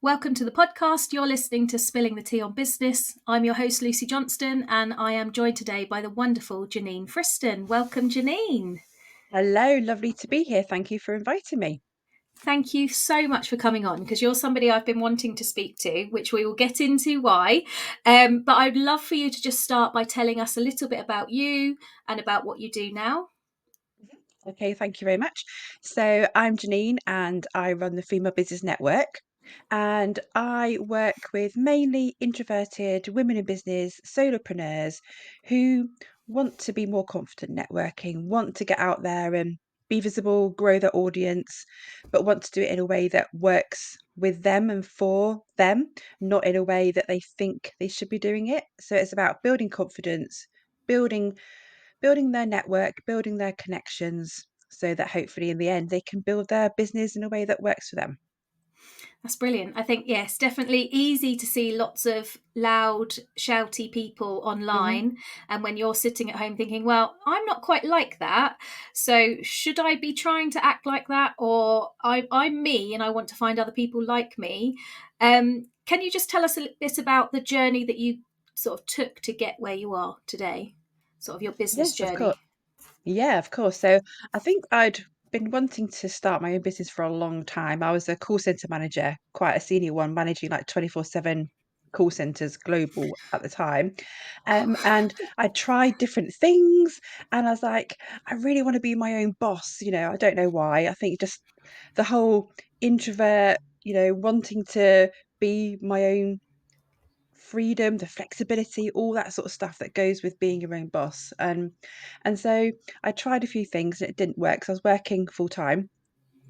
Welcome to the podcast. You're listening to Spilling the Tea on Business. I'm your host, Lucy Johnston, and I am joined today by the wonderful Janine Friston. Welcome, Janine. Hello, lovely to be here. Thank you for inviting me. Thank you so much for coming on, because you're somebody I've been wanting to speak to, which we will get into why. But I'd love for you to just start by telling us a little bit about you and about what you do now. Okay, thank you very much. So I'm Janine and I run the Female Business Network. And I work with mainly introverted women in business, solopreneurs who want to be more confident networking, want to get out there and be visible, grow their audience, but want to do it in a way that works with them and for them, not in a way that they think they should be doing it. So it's about building confidence, building their network, building their connections so that hopefully in the end they can build their business in a way that works for them. That's brilliant. I think, yes, definitely easy to see lots of loud, shouty people Hmm. online. And when you're sitting at home thinking, well, I'm not quite like that. So should I be trying to act like that? Or I'm me and I want to find other people like me. Can you just tell us a bit about the journey that you sort of took to get where you are today? Sort of your business Yes, of course. journey. Yeah, of course. So I think I'd been wanting to start my own business for a long time. I was a call center manager, quite a senior one, managing like 24/7 call centers global at the time. And I tried different things and I was like, I really want to be my own boss. I don't know why. I think just the whole introvert, wanting to be my own freedom, the flexibility, all that sort of stuff that goes with being your own boss. And so I tried a few things and it didn't work. So I was working full time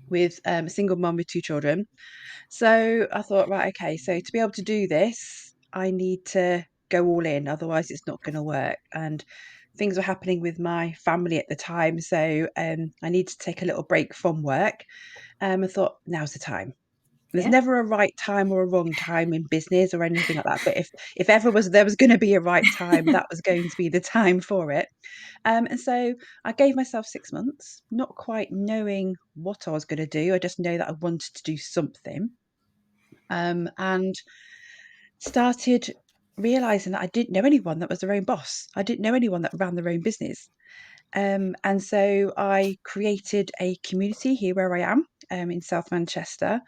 with a single mum with two children. So I thought, right, okay, so to be able to do this, I need to go all in, otherwise it's not going to work. And things were happening with my family at the time, so I needed to take a little break from work. I thought now's the time. There's Yeah. never a right time or a wrong time in business or anything like that. But if ever there was going to be a right time, that was going to be the time for it. And so I gave myself 6 months, not quite knowing what I was going to do. I just know that I wanted to do something. And started realizing that I didn't know anyone that was their own boss. I didn't know anyone that ran their own business. And so I created a community here where I am in South Manchester,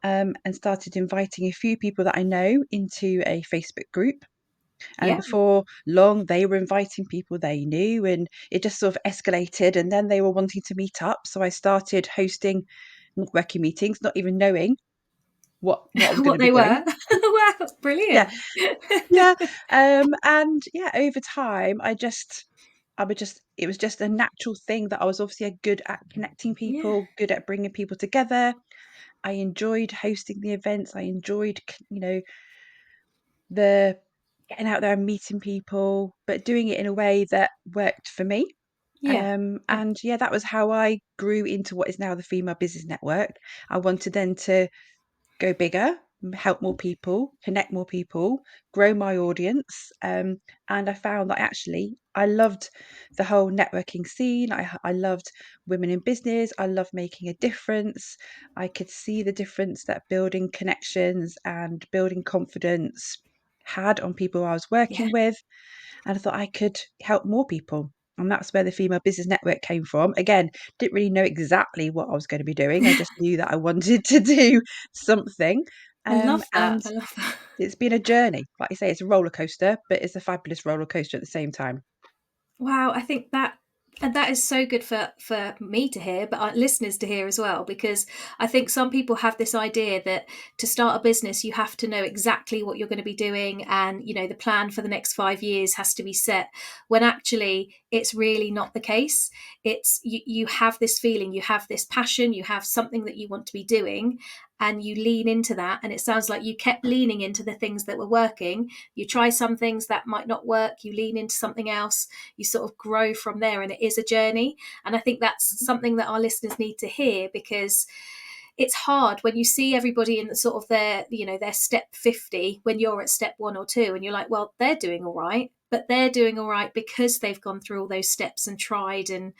and started inviting a few people that I know into a Facebook group. And Yeah. before long, they were inviting people they knew, and it just sort of escalated. And then they were wanting to meet up. So I started hosting networking meetings, not even knowing what I was going What to be they doing. were. Wow, that's Yeah, brilliant. yeah. And yeah, over time, I would just, it was just a natural thing that I was obviously good at connecting Yeah. people, good at bringing people together. I enjoyed hosting the events. I enjoyed, the getting out there and meeting people, but doing it in a way that worked for me. Yeah. And yeah, that was how I grew into what is now the Female Business Network. I wanted then to go bigger, help more people, connect more people, grow my audience. And I found that actually I loved the whole networking scene. I loved women in business. I loved making a difference. I could see the difference that building connections and building confidence had on people I was Yeah. working with. And I thought I could help more people. And that's where the Female Business Network came from. Again, didn't really know exactly what I was going to be doing. I just knew that I wanted to do something. I love that. And I love that. it's been a journey. Like you say, it's a roller coaster, but it's a fabulous roller coaster at the same time. Wow, I think that and that is so good for me to hear, but our listeners to hear as well, because I think some people have this idea that to start a business you have to know exactly what you're going to be doing, and the plan for the next 5 years has to be set. When actually it's really not the case. It's you have this feeling, you have this passion, you have something that you want to be doing, and you lean into that. And it sounds like you kept leaning into the things that were working. You try some things that might not work, you lean into something else, you sort of grow from there, and it is a journey. And I think that's something that our listeners need to hear, because it's hard when you see everybody in the sort of their step 50 when you're at step 1 or 2, and you're like, well, they're doing all right, but they're doing all right because they've gone through all those steps and tried and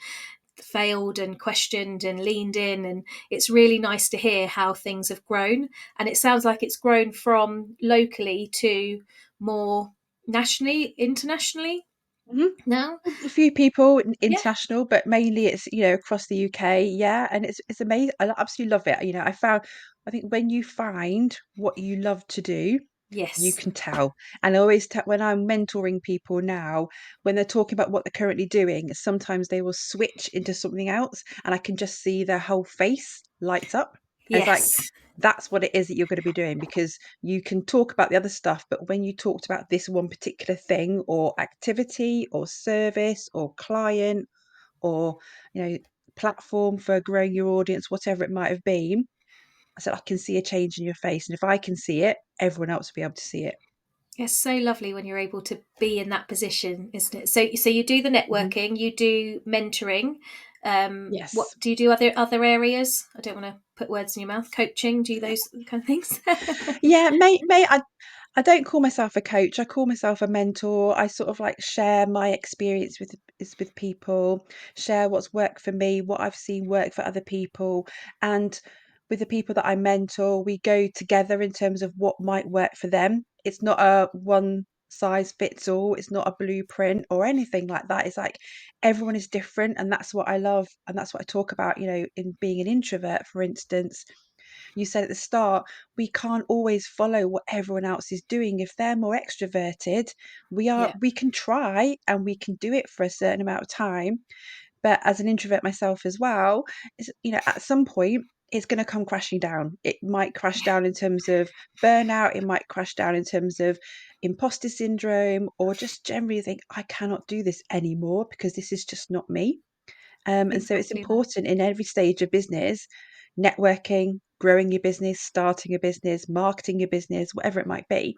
failed and questioned and leaned in, and it's really nice to hear how things have grown. And it sounds like it's grown from locally to more nationally, internationally Mhm. now. A few people Yeah. international, but mainly it's, across the UK. Yeah, and it's amazing. I absolutely love it. I think when you find what you love to do, you Yes. can tell. And I always tell when I'm mentoring people now, when they're talking about what they're currently doing, sometimes they will switch into something else, and I can just see their whole face lights up. And it's like, Yes. that's what it is that you're going to be doing, because you can talk about the other stuff, but when you talked about this one particular thing or activity or service or client or, you know, platform for growing your audience, whatever it might have been, I said, I can see a change in your face. And if I can see it, everyone else will be able to see it. It's so lovely when you're able to be in that position, isn't it? So you do the Mhm. networking, you do mentoring. What Yes. do you do? Other areas? I don't want to put words in your mouth. Coaching, do those kind of things? Yeah, may I don't call myself a coach. I call myself a mentor. I sort of like share my experience with people, share what's worked for me, what I've seen work for other people, and with the people that I mentor, we go together in terms of what might work for them. It's not a one size fits all. It's not a blueprint or anything like that. It's like everyone is different, and that's what I love, and that's what I talk about. In being an introvert, for instance, you said at the start, we can't always follow what everyone else is doing. If they're more extroverted, Yeah, we can try and we can do it for a certain amount of time. But as an introvert myself as well, at some point it's going to come crashing down. It might crash down in terms of burnout, it might crash down in terms of imposter syndrome, or just generally think, I cannot do this anymore because this is just not me. And so it's exactly that. important in every stage of business, networking, growing your business, starting a business, marketing your business, whatever it might be,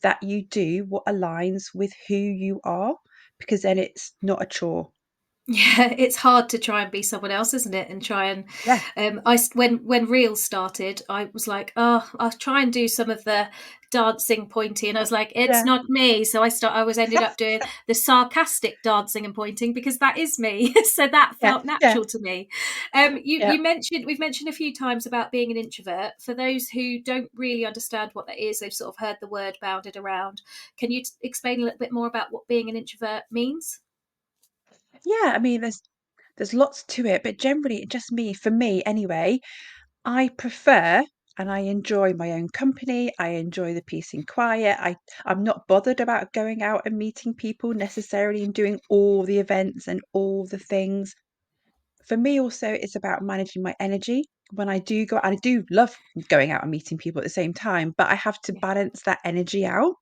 that you do what aligns with who you are, because then it's not a chore. Yeah, it's hard to try and be someone else, isn't it? And try and Yeah, when Reels started, I was like, oh, I'll try and do some of the dancing pointy, and I was like, it's yeah, not me. So I was ended up doing the sarcastic dancing and pointing because that is me. So that yeah, felt yeah, natural to me. yeah. You mentioned we've mentioned a few times about being an introvert. For those who don't really understand what that is, they've sort of heard the word bounded around. Can you explain a little bit more about what being an introvert means? Yeah, I mean, there's lots to it, but generally, just me, for me anyway, I prefer and I enjoy my own company. I enjoy the peace and quiet. I'm not bothered about going out and meeting people necessarily and doing all the events and all the things. For me, also, it's about managing my energy. When I do go, and I do love going out and meeting people at the same time, but I have to Yeah, balance that energy out.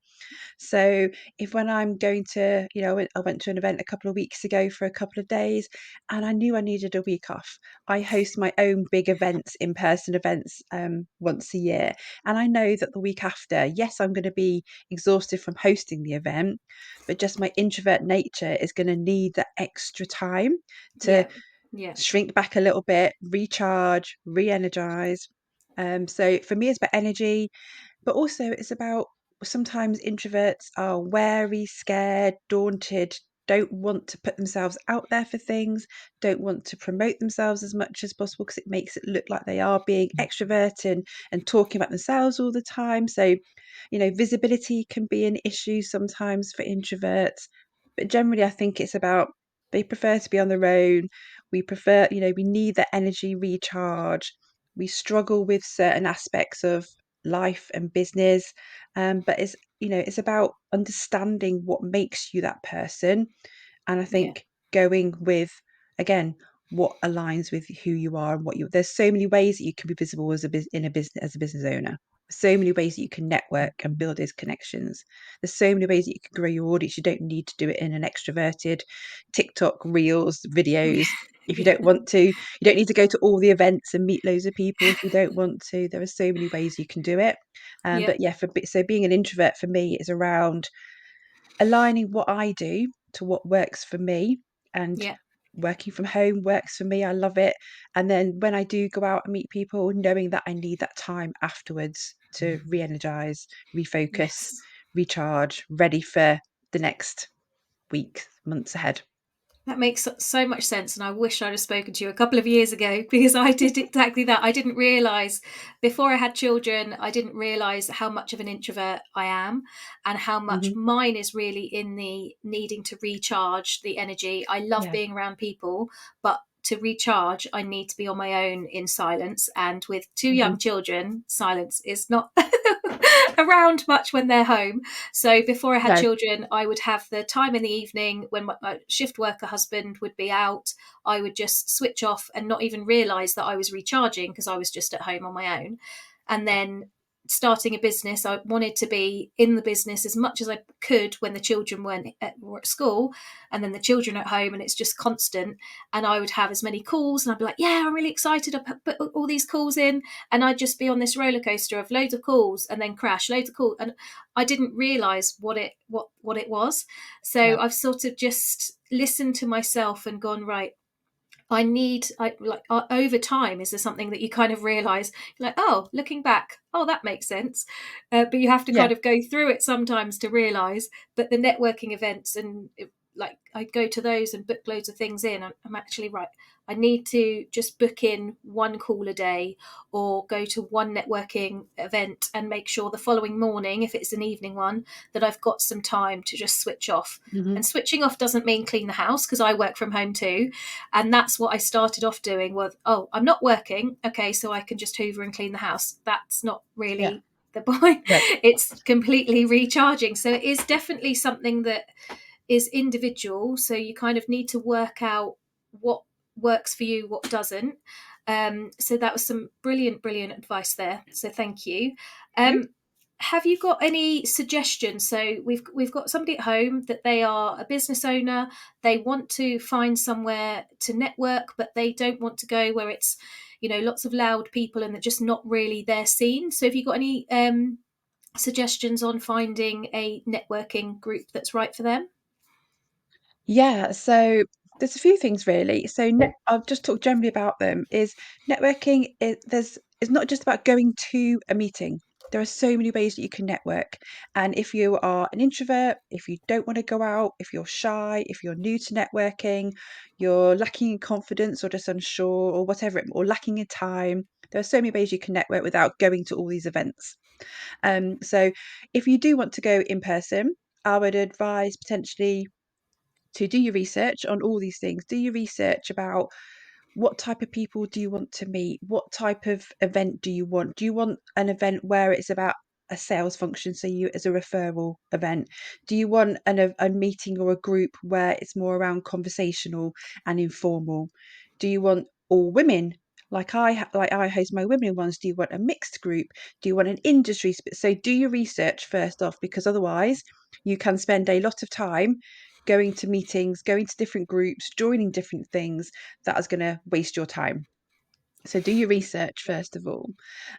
So if when I'm going to, I went to an event a couple of weeks ago for a couple of days, and I knew I needed a week off. I host my own big events, in-person events, once a year. And I know that the week after, yes, I'm going to be exhausted from hosting the event, but just my introvert nature is going to need that extra time to yeah, yeah, shrink back a little bit, recharge, re-energize. So for me, it's about energy, but also it's about, sometimes introverts are wary, scared, daunted, don't want to put themselves out there for things, don't want to promote themselves as much as possible because it makes it look like they are being extroverted and talking about themselves all the time. So, visibility can be an issue sometimes for introverts, but generally I think it's about, they prefer to be on their own. We prefer, we need that energy recharge. We struggle with certain aspects of life and business, but it's about understanding what makes you that person. And I yeah. think going with, again, what aligns with who you are and what you, there's so many ways that you can be visible in a business, as a business owner, so many ways that you can network and build those connections. There's so many ways that you can grow your audience. You don't need to do it in an extroverted TikTok reels videos if you don't Yeah, want to. You don't need to go to all the events and meet loads of people if you don't want to. There are so many ways you can do it. yeah, But yeah, so being an introvert for me is around aligning what I do to what works for me, and yeah. working from home works for me. I love it. And then when I do go out and meet people, knowing that I need that time afterwards to re-energize, refocus, Yes. recharge, ready for the next week, months ahead. That makes so much sense, and I wish I'd have spoken to you a couple of years ago because I did exactly that. I didn't realize before I had children, I didn't realize how much of an introvert I am and how much Hmm. mine is really in the needing to recharge the energy. I love Yeah. being around people, but to recharge, I need to be on my own in silence. And with two young Hmm. children, silence is not around much when they're home. So before I had No. children, I would have the time in the evening when my shift worker husband would be out. I would just switch off and not even realize that I was recharging because I was just at home on my own. And then starting a business, I wanted to be in the business as much as I could when the children were at school, and then the children at home, and it's just constant. And I would have as many calls, and I'd be like, "Yeah, I'm really excited. I put all these calls in," and I'd just be on this roller coaster of loads of calls and then crash, loads of calls, and I didn't realize what it was. Yeah. So I've sort of just listened to myself and gone, right, I like over time, is there something that you kind of realize, like, oh, looking back, oh, that makes sense. But you have to Yeah. kind of go through it sometimes to realize. But the networking events, and like I go to those and book loads of things in, I'm actually right. I need to just book in one call a day or go to one networking event and make sure the following morning, if it's an evening one, that I've got some time to just switch off. Hmm. And switching off doesn't mean clean the house, because I work from home too, and that's what I started off doing. Was, oh, I'm not working, okay, so I can just hoover and clean the house. That's not Yeah. really the point. No. It's completely recharging. So it is definitely something that is individual, so you kind of need to work out what works for you, what doesn't. So that was some brilliant advice there, so thank you. Good. um, have you got any suggestions? So we've got somebody at home that they are a business owner, they want to find somewhere to network, but they don't want to go where it's, lots of loud people and they're just not really their scene. So have you got any suggestions on finding a networking group that's right for them? Yeah, so there's a few things really. So I've just talked generally about them. Is networking is not just about going to a meeting. There are so many ways that you can network. And if you are an introvert, if you don't want to go out, if you're shy, if you're new to networking, you're lacking in confidence or just unsure or whatever, or lacking in time, there are so many ways you can network without going to all these events. So if you do want to go in person, I would advise potentially to do your research on all these things. Do your research about what type of people do you want to meet? What type of event do you want? Do you want an event where it's about a sales function, so you as a referral event? Do you want a meeting or a group where it's more around conversational and informal? Do you want all women? Like I host my women ones. Do you want a mixed group? Do you want an industry? So do your research first off, because otherwise you can spend a lot of time going to meetings, going to different groups, joining different things that is going to waste your time. So do your research first of all.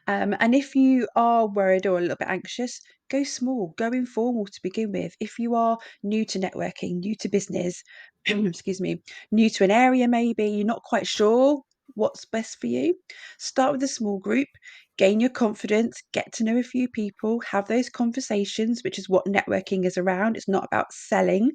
And if you are worried or a little bit anxious, go small, go informal to begin with. If you are new to networking, new to business, excuse me, new to an area, maybe you're not quite sure what's best for you, start with a small group, gain your confidence, get to know a few people, have those conversations, which is what networking is around. It's not about selling.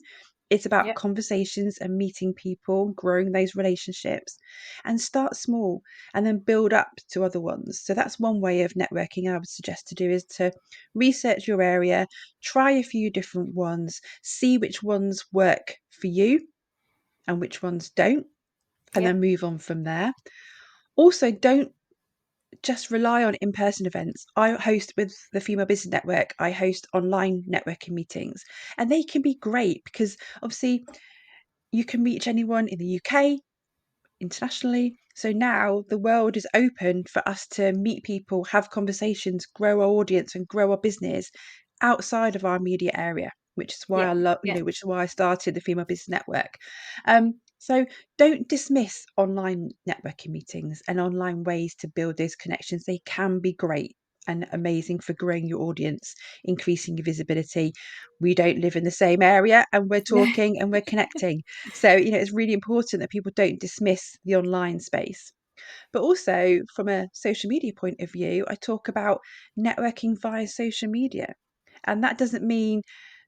It's about Yep. conversations and meeting people, growing those relationships, and start small and then build up to other ones. So that's one way of networking I would suggest to do, is to research your area, try a few different ones, see which ones work for you and which ones don't, and then Yep. move on from there. Also, don't just rely on in-person events. I host with the Female Business Network, I host online networking meetings, and they can be great because obviously you can reach anyone in the UK, internationally. So now the world is open for us to meet people, have conversations, grow our audience, and grow our business outside of our immediate area, which is why I Yep. love, Yep. which is why I started the Female Business Network. So don't dismiss online networking meetings and online ways to build those connections. They can be great and amazing for growing your audience, increasing your visibility. We don't live in the same area and we're No. talking and we're connecting. So, it's really important that people don't dismiss the online space. But also, from a social media point of view, I talk about networking via social media. And that doesn't mean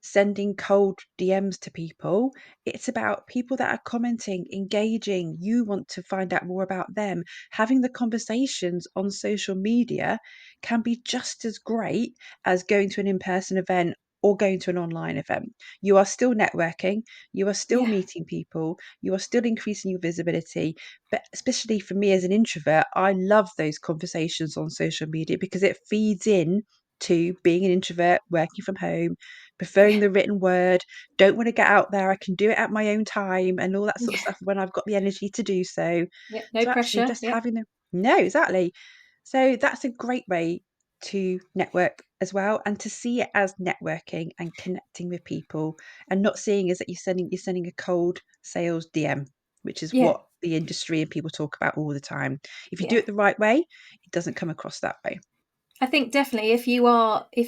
sending cold DMs to people. It's about people that are commenting, engaging. You want to find out more about them. Having the conversations on social media can be just as great as going to an in-person event or going to an online event. You are still networking, you are still Yeah. meeting people, you are still increasing your visibility. But especially for me as an introvert, I love those conversations on social media because it feeds in to being an introvert, working from home, preferring Yeah. the written word, don't want to get out there, I can do it at my own time and all that sort of Yeah. stuff when I've got the energy to do so. Yeah. No So actually pressure. just Yeah. having them, no, exactly. So that's a great way to network as well, and to see it as networking and connecting with people, and not seeing as that you're sending a cold sales DM, which is Yeah. what the industry and people talk about all the time. If you do Yeah. it the right way, it doesn't come across that way. I think definitely if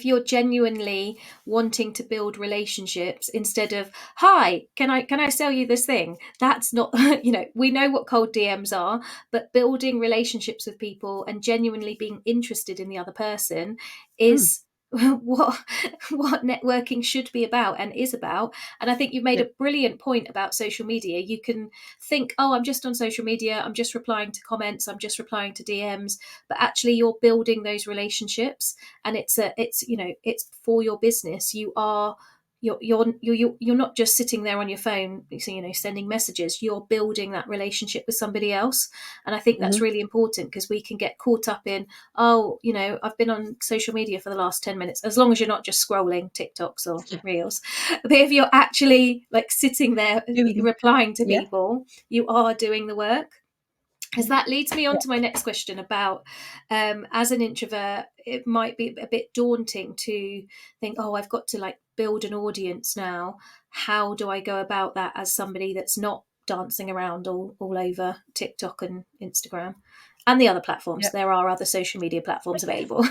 you're genuinely wanting to build relationships instead of hi, can I sell you this thing? That's not we know what cold DMs are, but building relationships with people and genuinely being interested in the other person Mm, is what networking should be about and is about. And I think you've made yeah. a brilliant point about social media. You can think, oh, I'm just on social media, I'm just replying to comments, I'm just replying to DMs, but actually you're building those relationships, and it's for your business. You're not just sitting there on your phone, sending messages. You're building that relationship with somebody else, and I think that's Hmm. really important, because we can get caught up in, oh, I've been on social media for the last 10 minutes, as long as you're not just scrolling TikToks or Yeah. reels. But if you're actually like sitting there Doing, replying to yeah. people, you are doing the work. Because Yeah. that leads me on Yeah. to my next question about, as an introvert, it might be a bit daunting to think, oh, I've got to like build an audience now. How do I go about that as somebody that's not dancing around all over TikTok and Instagram and the other platforms? Yeah. There are other social media platforms available.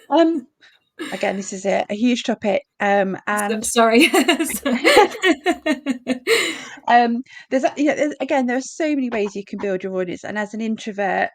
Um, Again, this is a huge topic. And Sorry. um, again, there are so many ways you can build your audience. And as an introvert,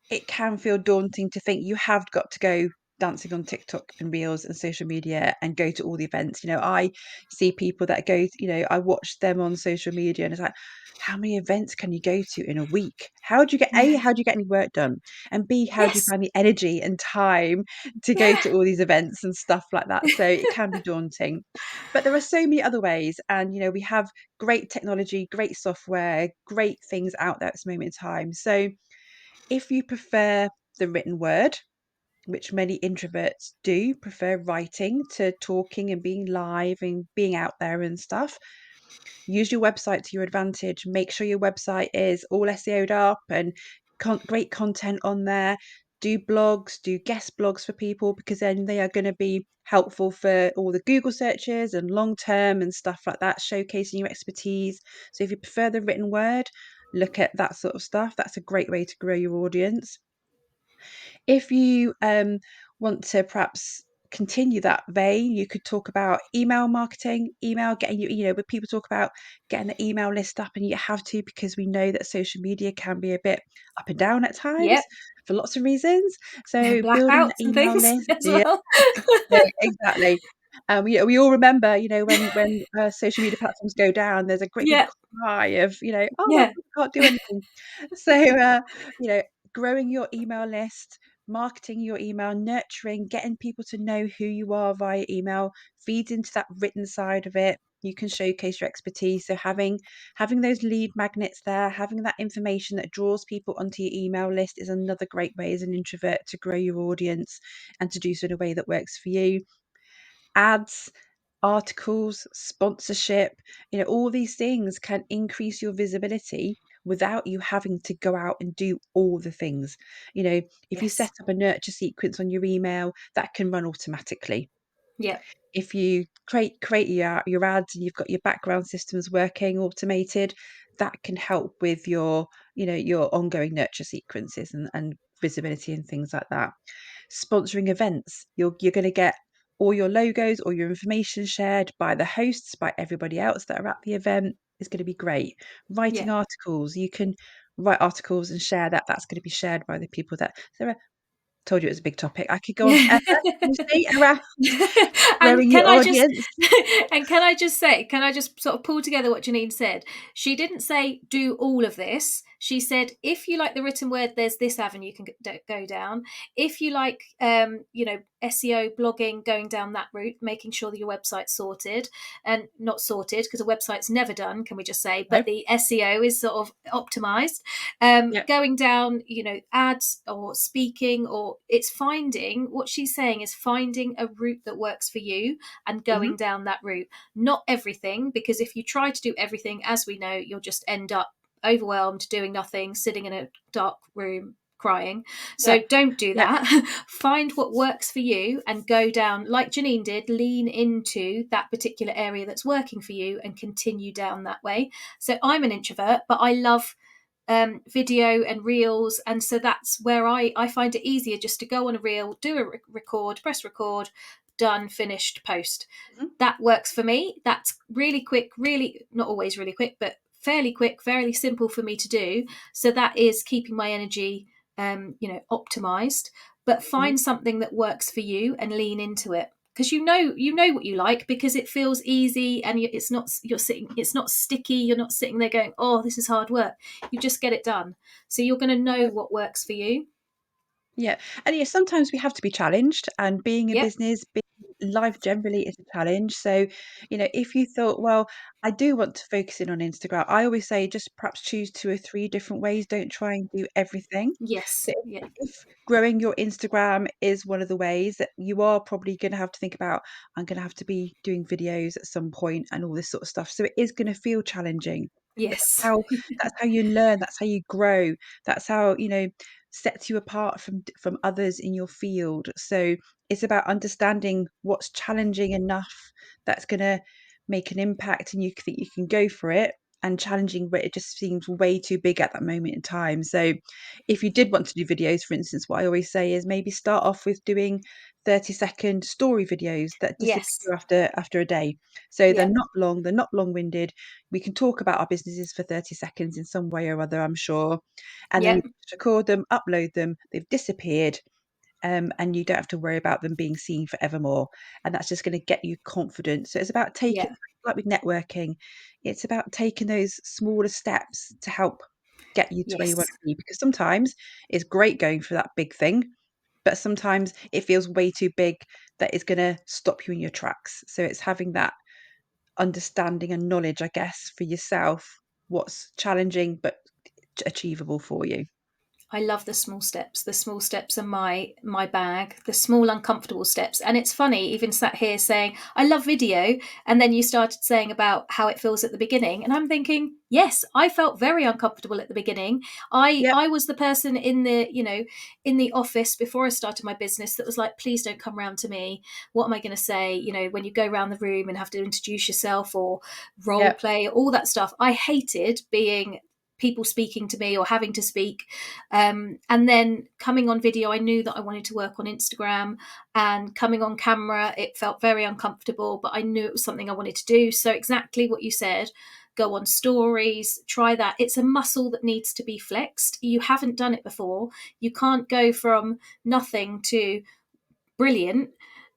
it can feel daunting to think you have got to go dancing on TikTok and Reels and social media and go to all the events. I see people that go, I watch them on social media and it's like, how many events can you go to in a week? How do you get A, Yeah. how do you get any work done? And B, how do you Yes. find the energy and time to go Yeah. to all these events and stuff like that? So it can be daunting. But there are so many other ways. And we have great technology, great software, great things out there at this moment in time. So if you prefer the written word, which many introverts do prefer writing to talking and being live and being out there and stuff, use your website to your advantage. Make sure your website is all SEO'd up and great content on there. Do blogs, do guest blogs for people, because then they are going to be helpful for all the Google searches and long term and stuff like that, showcasing your expertise. So if you prefer the written word, look at that sort of stuff. That's a great way to grow your audience. If you want to perhaps continue that vein, you could talk about email marketing, email getting but people talk about getting the email list up, and you have to, because we know that social media can be a bit up and down at times Yep. for lots of reasons. So building Blackouts the and email things list, as yeah, well. exactly. We all remember, when social media platforms go down, there's a great big Yeah. cry of, oh my Yeah. God, I can't do anything. So, you know, growing your email list, marketing your email, nurturing, getting people to know who you are via email feeds into that written side of it. You can showcase your expertise. So having those lead magnets there, having that information that draws people onto your email list is another great way as an introvert to grow your audience and to do so in a way that works for you. Ads, articles, sponsorship, all these things can increase your visibility without you having to go out and do all the things. If you set Yes. up a nurture sequence on your email, that can run automatically. Yeah. If you create your ads and you've got your background systems working automated, that can help with your ongoing nurture sequences and visibility and things like that. Sponsoring events, you're going to get all your logos or your information shared by the hosts, by everybody else that are at the event, is going to be great. Yeah. Writing articles, you can write articles and share that. That's going to be shared by the people that there are. Told you it was a big topic. I could go on forever. You see, around And growing can your I just audience. and can I just say, can I just sort of pull together what Janine said? She didn't say do all of this. She said if you like the written word, there's this avenue you can go down. If you like, SEO, blogging, going down that route, making sure that your website's sorted, and not sorted because a website's never done, can we just say? No. But the SEO is sort of optimized. Yeah. Going down, ads or speaking, or it's finding what she's saying is finding a route that works for you and Mhm. going down that route. Not everything, because if you try to do everything, as we know, you'll just end up overwhelmed, doing nothing, sitting in a dark room crying. So Yeah. don't do Yeah. that. Find what works for you and go down, like Janine did, lean into that particular area that's working for you and continue down that way. So I'm an introvert, but I love video and reels, and so that's where I find it easier just to go on a reel, do a record, press record, done, finished, post. Mhm. That works for me. That's really quick, really not always really quick, but fairly quick, fairly simple for me to do. So that is keeping my energy optimized. But Mhm. find something that works for you and lean into it, because you know what you like, because it feels easy, and it's not sticky, you're not sitting there going, oh, this is hard work. You just get it done, so you're going to know Yeah. what works for you. Yeah, and yeah, sometimes we have to be challenged, and being in Yep. business, being life generally is a challenge. So, if you thought, well, I do want to focus in on Instagram, I always say just perhaps choose two or three different ways. Don't try and do everything. Yes. So Yeah. if growing your Instagram is one of the ways that you are probably going to have to think about, I'm going to have to be doing videos at some point and all this sort of stuff. So it is going to feel challenging. But Yes. that's how you learn, that's how you grow, that's how, sets you apart from others in your field. So it's about understanding what's challenging enough that's going to make an impact and you think you can go for it, and challenging where it just seems way too big at that moment in time. So if you did want to do videos, for instance, what I always say is maybe start off with doing 30-second story videos that Yes. disappear after a day. So they're Yeah. not long, they're not long-winded. We can talk about our businesses for 30 seconds in some way or other, I'm sure. And then Yeah. you record them, upload them, they've disappeared, and you don't have to worry about them being seen forevermore. And that's just going to get you confidence. So it's about taking, Yeah. like with networking, it's about taking those smaller steps to help get you to where you want Yes. to be. Because sometimes it's great going for that big thing, but sometimes it feels way too big that is going to stop you in your tracks. So it's having that understanding and knowledge, I guess, for yourself, what's challenging but achievable for you. I love the small steps. The small steps are my bag. The small uncomfortable steps. And it's funny, even sat here saying I love video, and then you started saying about how it feels at the beginning, and I'm thinking, yes, I felt very uncomfortable at the beginning. I Yep, I was the person in the office before I started my business that was like, please don't come round to me. What am I going to say? When you go around the room and have to introduce yourself or role yep. play, all that stuff. I hated being people speaking to me or having to speak, and then coming on video, I knew that I wanted to work on Instagram, and coming on camera, it felt very uncomfortable, but I knew it was something I wanted to do. So, exactly what you said, go on stories, try that. It's a muscle that needs to be flexed. You haven't done it before. You can't go from nothing to brilliant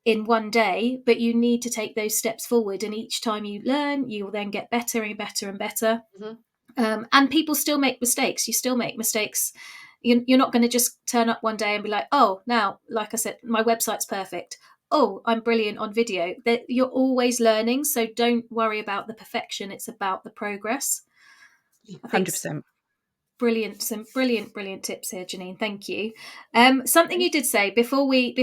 in one day, but you need to take those steps forward. And each time you learn, you will then get better and better and better. Mhm. And people still make mistakes. You still make mistakes. You're not going to just turn up one day and be like, oh, now, like I said, my website's perfect. Oh, I'm brilliant on video. That you're always learning, so don't worry about the perfection. It's about the progress. I think 100%. brilliant, some brilliant tips here, Janine. Thank you. Something Okay. you did say before we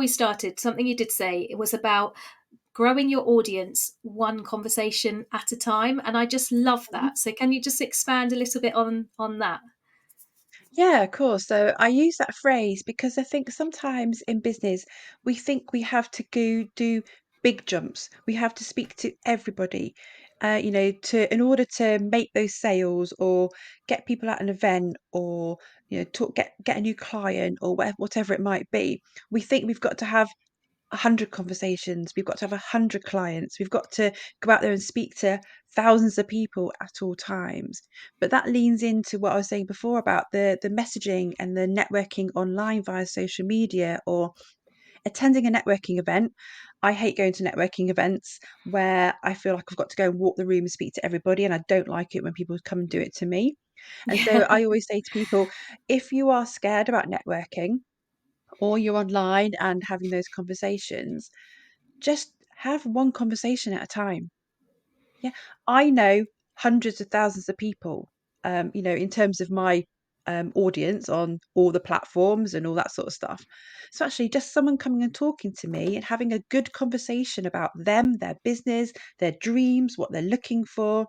started. Something you did say, it was about growing your audience one conversation at a time, and I just love Mhm. that. So can you just expand a little bit on that? Yeah, of course. So I use that phrase because I think sometimes in business we think we have to go do big jumps. We have to speak to everybody, to in order to make those sales or get people at an event or talk get a new client or whatever it might be. We think we've got to have 100 conversations. We've got to have 100 clients. We've got to go out there and speak to thousands of people at all times. But that leans into what I was saying before about the messaging and the networking online via social media or attending a networking event. I hate going to networking events where I feel like I've got to go and walk the room and speak to everybody, and I don't like it when people come and do it to me. And so Yeah. I always say to people, if you are scared about networking or you're online and having those conversations, just have one conversation at a time. Yeah, I know hundreds of thousands of people, in terms of my audience on all the platforms and all that sort of stuff. So actually, just someone coming and talking to me and having a good conversation about them, their business, their dreams, what they're looking for,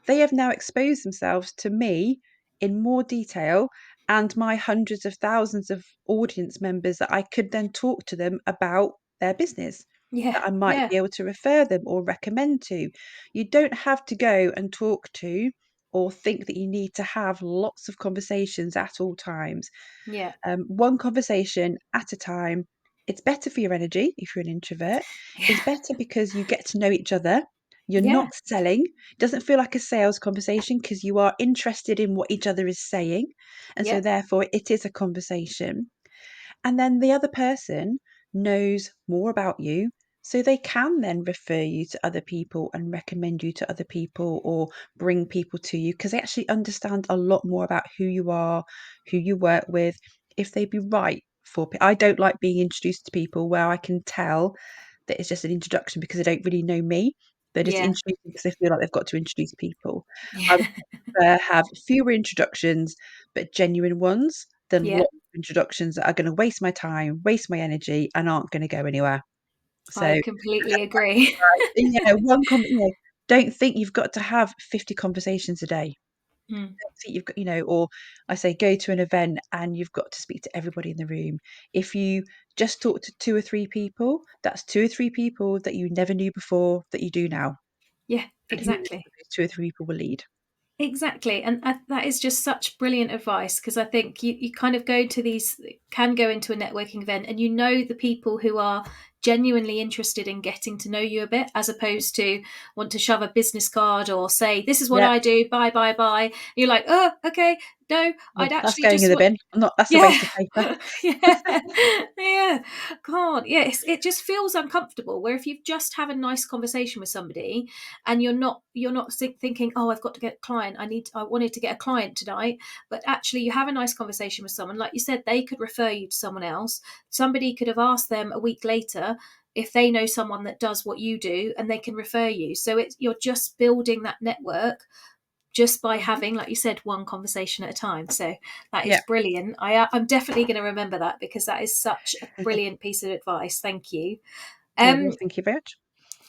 they have now exposed themselves to me in more detail and my hundreds of thousands of audience members that I could then talk to them about their business, Yeah. that I might Yeah. be able to refer them or recommend to. You don't have to go and talk to or think that you need to have lots of conversations at all times. Yeah. One conversation at a time. It's better for your energy if you're an introvert. Yeah. It's better because you get to know each other. You're Yeah. not selling. It doesn't feel like a sales conversation because you are interested in what each other is saying. And so, Yeah. therefore, it is a conversation. And then the other person knows more about you. So they can then refer you to other people and recommend you to other people or bring people to you because they actually understand a lot more about who you are, who you work with, if they'd be right for people. I don't like being introduced to people where I can tell that it's just an introduction because they don't really know me. They're just Yeah. introduced because they feel like they've got to introduce people. I Yeah. would prefer have fewer introductions, but genuine ones than Yeah. lots of introductions that are going to waste my time, waste my energy, and aren't going to go anywhere. So, I completely agree. don't think you've got to have 50 conversations a day. Mm. Don't think you've got, or I say go to an event and you've got to speak to everybody in the room. If you just talk to two or three people, that's two or three people that you never knew before that you do now. Yeah, And who knows exactly. where those two or three people will lead. Exactly. And that is just such brilliant advice because I think you kind of go to these, can go into a networking event and you know the people who are genuinely interested in getting to know you a bit as opposed to want to shove a business card or say, this is what Yeah. I do, bye, bye, bye. You're like, oh, okay, no, Yeah, I'd that's actually going in just the want, bin. I'm not, that's a yeah. waste of paper. Yeah. Yeah. God, yes, it just feels uncomfortable where if you just have a nice conversation with somebody and you're not thinking, oh, I've got to get a client, I wanted to get a client tonight, but actually you have a nice conversation with someone, like you said, they could refer you to someone else. Somebody could have asked them a week later if they know someone that does what you do and they can refer you. So it's, you're just building that network just by Mhm. having, like you said, one conversation at a time. So that is Yeah. brilliant. I'm definitely going to remember that because that is such a brilliant piece of advice. Thank you. No, well, Um, thank you very much.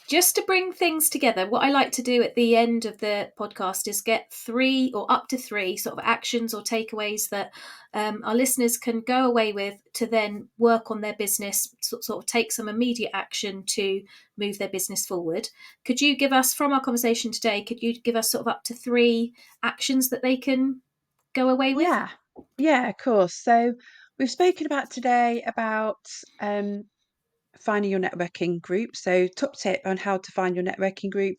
just to bring things together, what I like to do at the end of the podcast is get three or up to three sort of actions or takeaways that our listeners can go away with to then work on their business, sort of take some immediate action to move their business forward. Could you give us, from our conversation today, could you give us sort of up to three actions that they can go away with? Yeah. Yeah, of course. So we've spoken about today about um, finding your networking group. So top tip on how to find your networking group: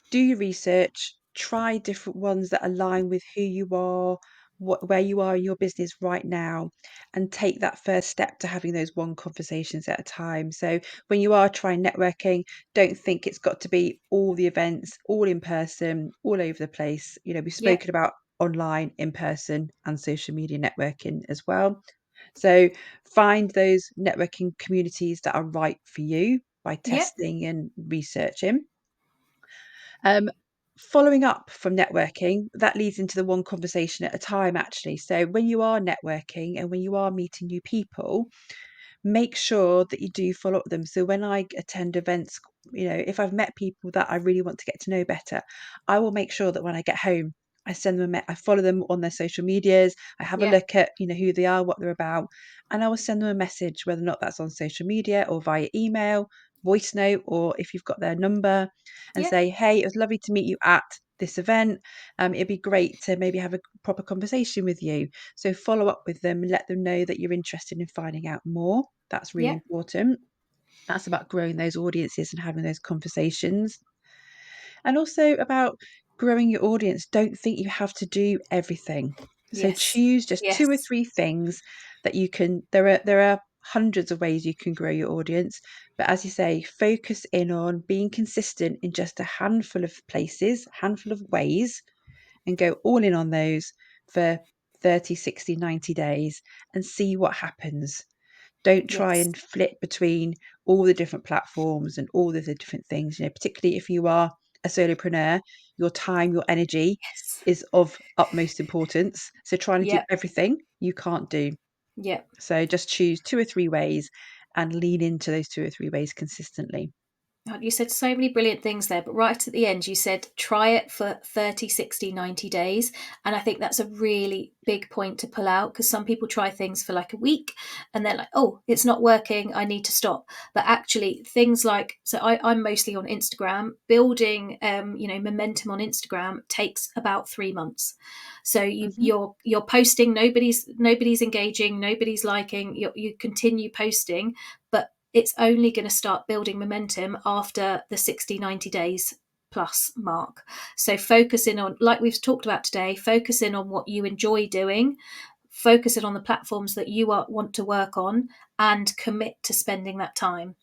do your research, try different ones that align with who you are, where you are in your business right now, and take that first step to having those one conversations at a time. So when you are trying networking, don't think it's got to be all the events, all in person, all over the place. We've Yeah, spoken about online, in person, and social media networking as well. So find those networking communities that are right for you by yeah, testing and researching. Um, Following up from networking, that leads into the one conversation at a time, actually. So when you are networking and when you are meeting new people, make sure that you do follow up with them. So when I attend events, if I've met people that I really want to get to know better, I will make sure that when I get home, I send them I follow them on their social medias. I have a yeah, look at, who they are, what they're about, and I will send them a message, whether or not that's on social media or via email, voice note, or if you've got their number, and yeah, say, hey, it was lovely to meet you at this event. It'd be great to maybe have a proper conversation with you. So follow up with them and let them know that you're interested in finding out more. That's really yeah, important. That's about growing those audiences and having those conversations. And also about growing your audience. Don't think you have to do everything. So Yes. choose just two or Yes. three things that you can. There are hundreds of ways you can grow your audience, but as you say, focus in on being consistent in just a handful of places, handful of ways, and go all in on those for 30, 60, 90 days and see what happens. Don't try Yes. and flip between all the different platforms and all of the different things. Particularly if you are a solopreneur, your time, your energy Yes. is of utmost importance. So trying to do Yep. everything you can't do. Yep. So just choose two or three ways and lean into those two or three ways consistently. You said so many brilliant things there, but right at the end, you said try it for 30, 60, 90 days. And I think that's a really big point to pull out, because some people try things for like a week and they're like, oh, it's not working, I need to stop. But actually, things like, so I'm mostly on Instagram, building, momentum on Instagram takes about 3 months. So Hmm. you're posting, nobody's engaging, nobody's liking, you continue posting, but it's only going to start building momentum after the 60, 90 days plus mark. So focus in on, like we've talked about today, focus in on what you enjoy doing, focus in on the platforms that want to work on, and commit to spending that time.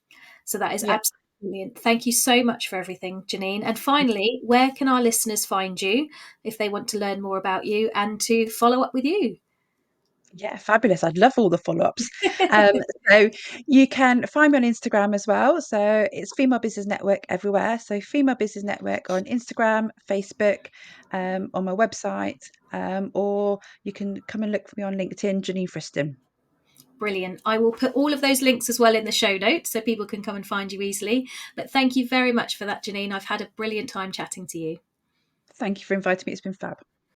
So that is Yeah. absolutely brilliant. Thank you so much for everything, Janine. And finally, where can our listeners find you if they want to learn more about you and to follow up with you? Yeah, fabulous. I'd love all the follow-ups. Um, so you can find me on Instagram as well. So it's Female Business Network everywhere. So Female Business Network on Instagram, Facebook, on my website, or you can come and look for me on LinkedIn, Janine Friston. Brilliant. I will put all of those links as well in the show notes so people can come and find you easily. But thank you very much for that, Janine. I've had a brilliant time chatting to you. Thank you for inviting me. It's been fab.